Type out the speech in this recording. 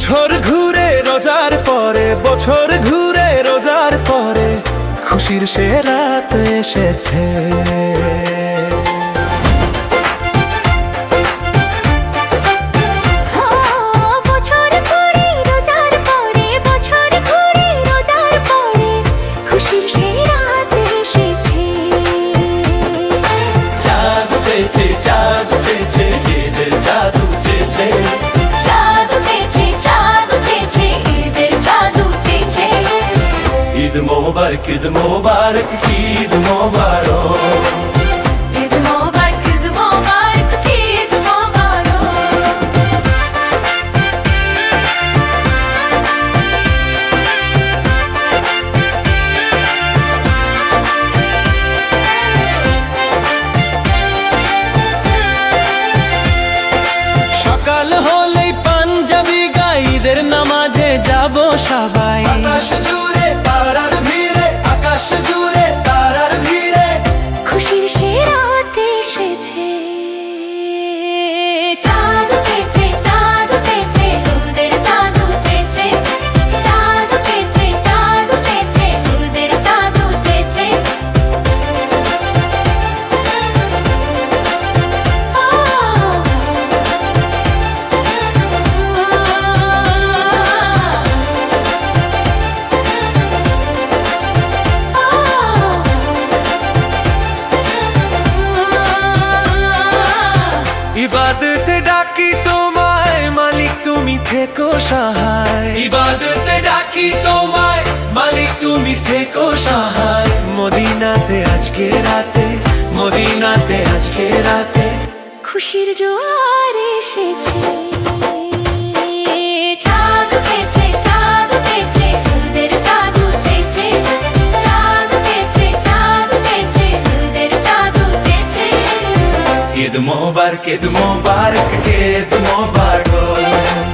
বছর ঘুরে রোজার পরে, বছর ঘুরে রোজার পরে খুশির সে রাত এসেছে। চাঁদ উঠেছে, চাঁদ উঠেছে, ঈদের চাঁদ উঠেছে। চাঁদ উঠেছে, চাঁদ উঠেছে, ঈদের চাঁদ উঠেছে। ঈদ মোবারক, ঈদ মোবারক, ঈদ মোবারক। ঈদ মোবারক, ঈদ মোবারক, ঈদ মোবারক। সকাল হলেই পাঞ্জাবি গাই, ঈদের নামাজে যাব সবাই। আকাশ জুড়ে তারার ভিড়ে, আকাশ জুড়ে তারার ভিড়ে খুশির সে রাত এসেছে। চাঁদ উঠেছে, চাঁদ উঠেছে, ঈদের চাঁদ উঠেছে। চাঁদ উঠেছে, চাঁদ উঠেছে, ঈদের চাঁদ উঠেছে। ইবাদতে ডাকি তোমায় মালিক, তুমি থেকো সহায়। ইবাদতে ডাকি তোমায় মালিক, তুমি থেকো সহায়। মদিনাতে আজকে রাতে, মদিনাতে আজকে রাতে খুশির জোয়ার এসেছে। চাঁদ উঠেছে, চাঁদ উঠেছে, ঈদের চাঁদ উঠেছে। চাঁদ উঠেছে, চাঁদ উঠেছে, ঈদের চাঁদ উঠেছে। ঈদ মোবারক, ঈদ মোবারক, ঈদ মোবারক।